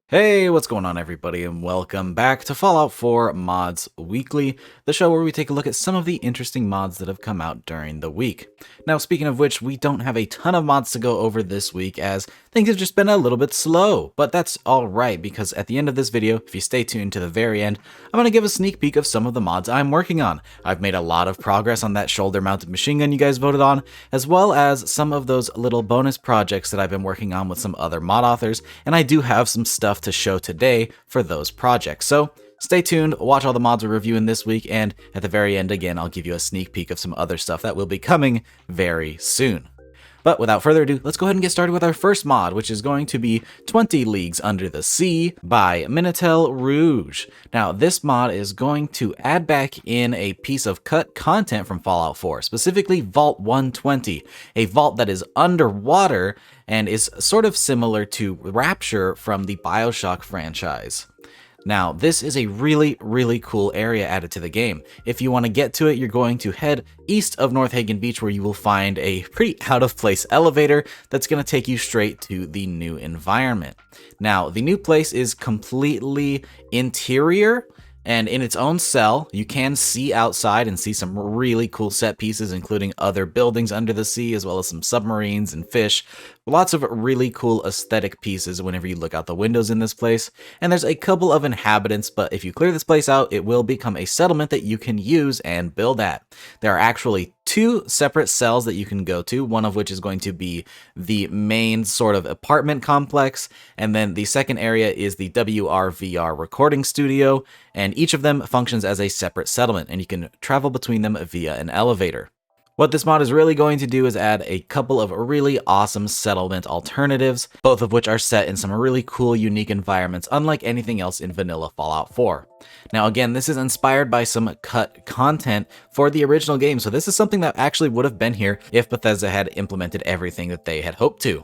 Hey, what's going on everybody, and welcome back to Fallout 4 Mods Weekly, the show where we take a look at some of the interesting mods that have come out during the week. Now, speaking of which, we don't have a ton of mods to go over this week as things have just been a little bit slow, but that's alright because at the end of this video, if you stay tuned to the very end, I'm going to give a sneak peek of some of the mods I'm working on. I've made a lot of progress on that shoulder-mounted machine gun you guys voted on, as well as some of those little bonus projects that I've been working on with some other mod authors, and I do have some stuff to show today for those projects. So stay tuned, watch all the mods we're reviewing this week, and at the very end again, I'll give you a sneak peek of some other stuff that will be coming very soon. But without further ado, let's go ahead and get started with our first mod, which is going to be 20 Leagues Under the Sea by MinitelRouge. Now, this mod is going to add back in a piece of cut content from Fallout 4, specifically Vault 120, a vault that is underwater and is sort of similar to Rapture from the BioShock franchise. Now, this is a really cool area added to the game. If you want to get to it, you're going to head east of North Hagen Beach, where you will find a pretty out-of-place elevator that's going to take you straight to the new environment. Now, the new place is completely interior, and in its own cell, you can see outside and see some really cool set pieces, including other buildings under the sea, as well as some submarines and fish. Lots of really cool aesthetic pieces whenever you look out the windows in this place. And there's a couple of inhabitants, but if you clear this place out, it will become a settlement that you can use and build at. There are actually two separate cells that you can go to, one of which is going to be the main sort of apartment complex, and then the second area is the WRVR recording studio, and each of them functions as a separate settlement, and you can travel between them via an elevator. What this mod is really going to do is add a couple of really awesome settlement alternatives, both of which are set in some really cool, unique environments, unlike anything else in vanilla Fallout 4. Now again, this is inspired by some cut content for the original game, so this is something that actually would have been here if Bethesda had implemented everything that they had hoped to.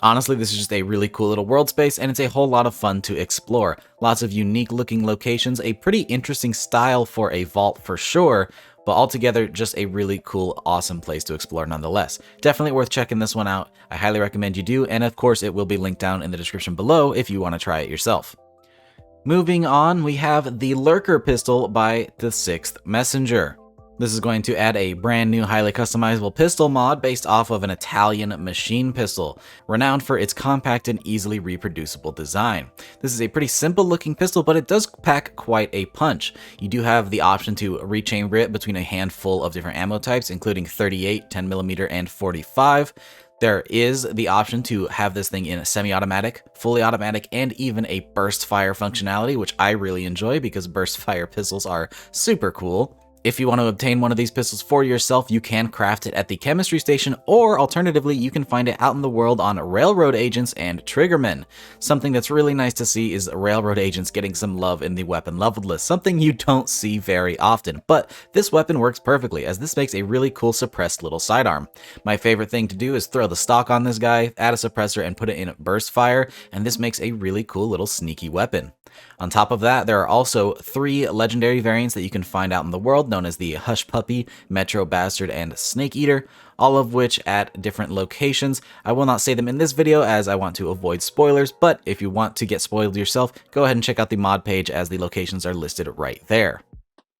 Honestly, this is just a really cool little world space, and it's a whole lot of fun to explore. Lots of unique looking locations, a pretty interesting style for a vault for sure, but altogether, just a really cool, awesome place to explore nonetheless. Definitely worth checking this one out. I highly recommend you do, and of course, it will be linked down in the description below if you want to try it yourself. Moving on, we have the Lurker pistol by the Sixth Messenger. This is going to add a brand new highly customizable pistol mod based off of an Italian machine pistol, renowned for its compact and easily reproducible design. This is a pretty simple looking pistol, but it does pack quite a punch. You do have the option to rechamber it between a handful of different ammo types, including 38, 10mm, and 45. There is the option to have this thing in a semi-automatic, fully automatic, and even a burst fire functionality, which I really enjoy because burst fire pistols are super cool. If you want to obtain one of these pistols for yourself, you can craft it at the chemistry station, or alternatively, you can find it out in the world on railroad agents and triggermen. Something that's really nice to see is railroad agents getting some love in the weapon leveled list, something you don't see very often, but this weapon works perfectly as this makes a really cool suppressed little sidearm. My favorite thing to do is throw the stock on this guy, add a suppressor, and put it in burst fire, and this makes a really cool little sneaky weapon. On top of that, there are also 3 legendary variants that you can find out in the world, known as the Hush Puppy, Metro Bastard, and Snake Eater, all of which at different locations. I will not say them in this video as I want to avoid spoilers, but if you want to get spoiled yourself, go ahead and check out the mod page as the locations are listed right there.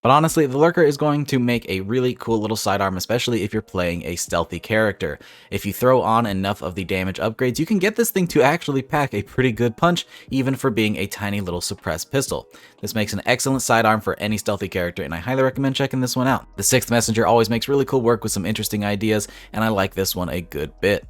But honestly, the Lurker is going to make a really cool little sidearm, especially if you're playing a stealthy character. If you throw on enough of the damage upgrades, you can get this thing to actually pack a pretty good punch, even for being a tiny little suppressed pistol. This makes an excellent sidearm for any stealthy character, and I highly recommend checking this one out. The Sixth Messenger always makes really cool work with some interesting ideas, and I like this one a good bit.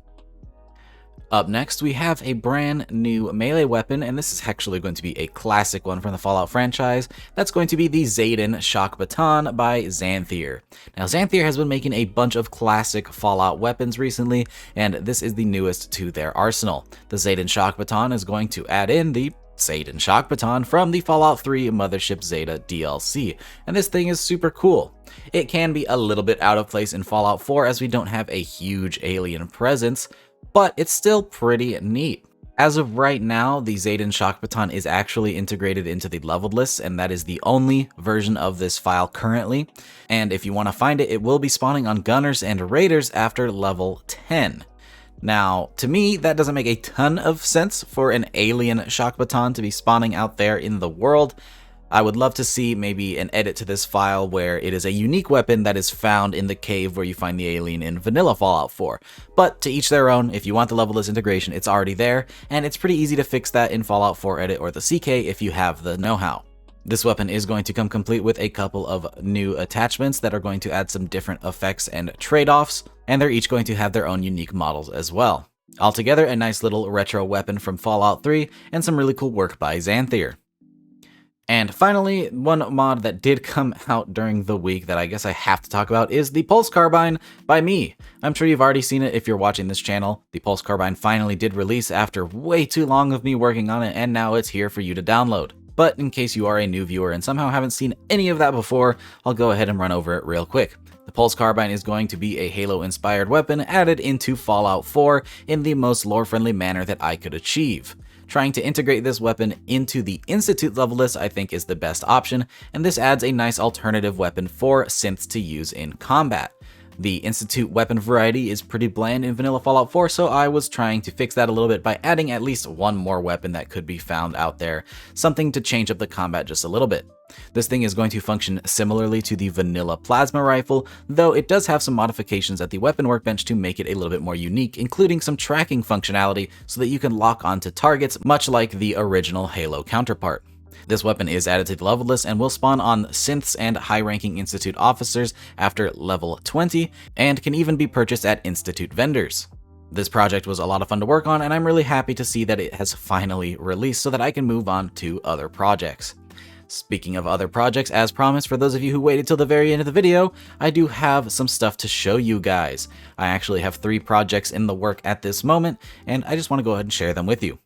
Up next, we have a brand new melee weapon, and this is actually going to be a classic one from the Fallout franchise. That's going to be the Zetan shock baton by Zanthir. Now, Zanthir has been making a bunch of classic Fallout weapons recently, and this is the newest to their arsenal. The Zetan shock baton is going to add in the Zetan shock baton from the Fallout 3 Mothership Zeta DLC, and this thing is super cool. It can be a little bit out of place in Fallout 4 as we don't have a huge alien presence, but it's still pretty neat. As of right now, the Zetan shock baton is actually integrated into the leveled list, and that is the only version of this file currently. And if you want to find it, it will be spawning on gunners and raiders after level 10. Now, to me, that doesn't make a ton of sense for an alien shock baton to be spawning out there in the world. I would love to see maybe an edit to this file where it is a unique weapon that is found in the cave where you find the alien in vanilla Fallout 4. But to each their own. If you want the level list integration, it's already there, and it's pretty easy to fix that in Fallout 4 Edit or the CK if you have the know-how. This weapon is going to come complete with a couple of new attachments that are going to add some different effects and trade-offs, and they're each going to have their own unique models as well. Altogether, a nice little retro weapon from Fallout 3, and some really cool work by Zanthir. And finally, one mod that did come out during the week that I guess I have to talk about is the Pulse Carbine by me. I'm sure you've already seen it if you're watching this channel. The Pulse Carbine finally did release after way too long of me working on it, and now it's here for you to download. But in case you are a new viewer and somehow haven't seen any of that before, I'll go ahead and run over it real quick. The Pulse Carbine is going to be a Halo-inspired weapon added into Fallout 4 in the most lore-friendly manner that I could achieve. Trying to integrate this weapon into the Institute level list I think is the best option, and this adds a nice alternative weapon for synths to use in combat. The Institute weapon variety is pretty bland in vanilla Fallout 4, so I was trying to fix that a little bit by adding at least one more weapon that could be found out there, something to change up the combat just a little bit. This thing is going to function similarly to the vanilla plasma rifle, though it does have some modifications at the weapon workbench to make it a little bit more unique, including some tracking functionality so that you can lock onto targets much like the original Halo counterpart. This weapon is added to the level list and will spawn on synths and high-ranking Institute officers after level 20, and can even be purchased at Institute vendors. This project was a lot of fun to work on, and I'm really happy to see that it has finally released so that I can move on to other projects. Speaking of other projects, as promised, for those of you who waited till the very end of the video, I do have some stuff to show you guys. I actually have 3 projects in the work at this moment, and I just want to go ahead and share them with you.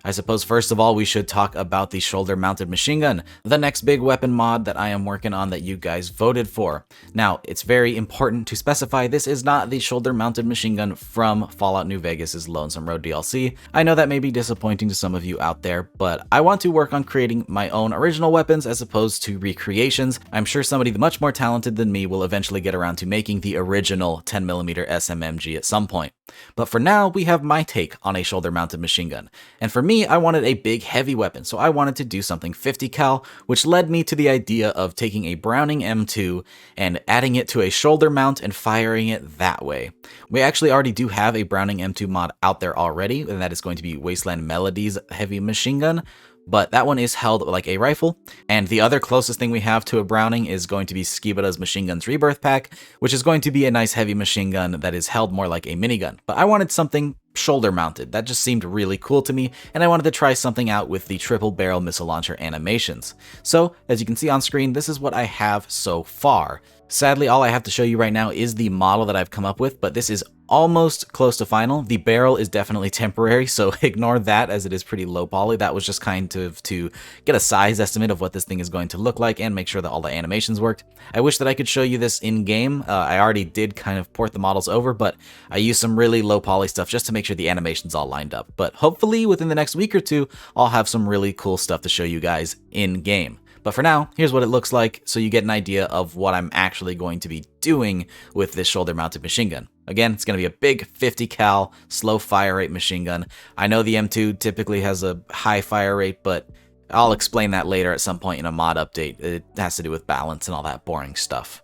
I suppose first of all we should talk about the shoulder-mounted machine gun, the next big weapon mod that I am working on that you guys voted for. Now, it's very important to specify this is not the shoulder-mounted machine gun from Fallout New Vegas' Lonesome Road DLC. I know that may be disappointing to some of you out there, but I want to work on creating my own original weapons as opposed to recreations. I'm sure somebody much more talented than me will eventually get around to making the original 10mm SMMG at some point. But for now, we have my take on a shoulder-mounted machine gun. And for me, I wanted a big, heavy weapon, so I wanted to do something 50 cal, which led me to the idea of taking a Browning M2 and adding it to a shoulder mount and firing it that way. We actually already do have a Browning M2 mod out there already, and that is going to be Wasteland Melody's heavy machine gun. But that one is held like a rifle, and the other closest thing we have to a Browning is going to be Skibada's Machine Guns Rebirth Pack, which is going to be a nice heavy machine gun that is held more like a minigun. But I wanted something shoulder mounted. That just seemed really cool to me, and I wanted to try something out with the triple barrel missile launcher animations. So, as you can see on screen, this is what I have so far. Sadly, all I have to show you right now is the model that I've come up with, but this is almost close to final. The barrel is definitely temporary, so ignore that as it is pretty low poly. That was just kind of to get a size estimate of what this thing is going to look like and make sure that all the animations worked. I wish that I could show you this in game. I already did kind of port the models over, but I used some really low poly stuff just to make sure the animations all lined up. But hopefully within the next week or two, I'll have some really cool stuff to show you guys in game. But for now, here's what it looks like, so you get an idea of what I'm actually going to be doing with this shoulder-mounted machine gun. Again, it's going to be a big 50 cal, slow fire rate machine gun. I know the M2 typically has a high fire rate, but I'll explain that later at some point in a mod update. It has to do with balance and all that boring stuff.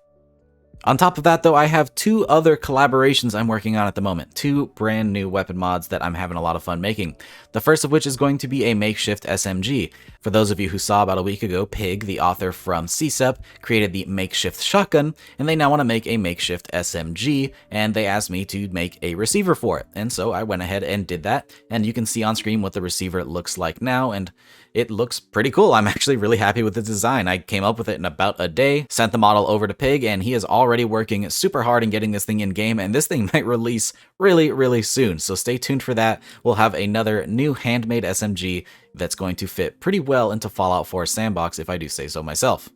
On top of that, though, I have 2 other collaborations I'm working on at the moment, 2 brand new weapon mods that I'm having a lot of fun making. The first of which is going to be a makeshift SMG. For those of you who saw about a week ago, Pig, the author from CSEP, created the makeshift shotgun, and they now want to make a makeshift SMG, and they asked me to make a receiver for it. And so I went ahead and did that, and you can see on screen what the receiver looks like now, and it looks pretty cool. I'm actually really happy with the design. I came up with it in about a day, sent the model over to Pig, and he is already working super hard in getting this thing in game, and this thing might release really soon. So stay tuned for that. We'll have another new handmade SMG that's going to fit pretty well into Fallout 4 sandbox, if I do say so myself.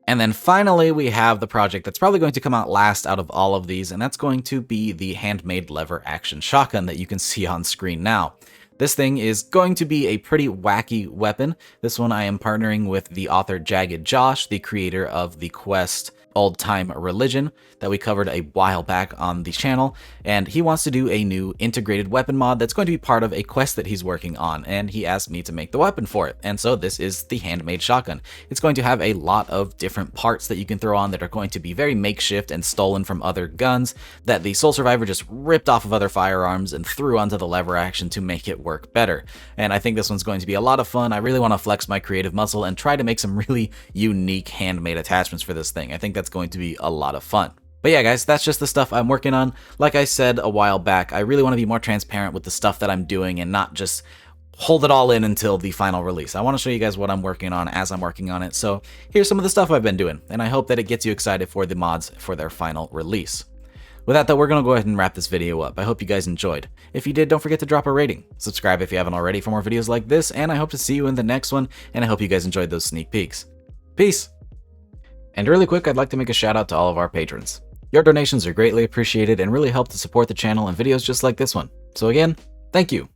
And then finally, we have the project that's probably going to come out last out of all of these, and that's going to be the handmade lever action shotgun that you can see on screen now. This thing is going to be a pretty wacky weapon. This one I am partnering with the author Jagged Josh, the creator of the quest Old Time Religion that we covered a while back on the channel, and he wants to do a new integrated weapon mod that's going to be part of a quest that he's working on, and he asked me to make the weapon for it. And so this is the Handmade Shotgun. It's going to have a lot of different parts that you can throw on that are going to be very makeshift and stolen from other guns that the Soul Survivor just ripped off of other firearms and threw onto the lever action to make it work better. And I think this one's going to be a lot of fun. I really want to flex my creative muscle and try to make some really unique handmade attachments for this thing. I think that's going to be a lot of fun. But yeah, guys, that's just the stuff I'm working on. Like I said a while back, I really want to be more transparent with the stuff that I'm doing and not just hold it all in until the final release. I want to show you guys what I'm working on as I'm working on it. So here's some of the stuff I've been doing, and I hope that it gets you excited for the mods for their final release. With that though, we're going to go ahead and wrap this video up. I hope you guys enjoyed. If you did, don't forget to drop a rating. Subscribe if you haven't already for more videos like this, and I hope to see you in the next one, and I hope you guys enjoyed those sneak peeks. Peace! And really quick, I'd like to make a shout out to all of our patrons. Your donations are greatly appreciated and really help to support the channel and videos just like this one. So again, thank you.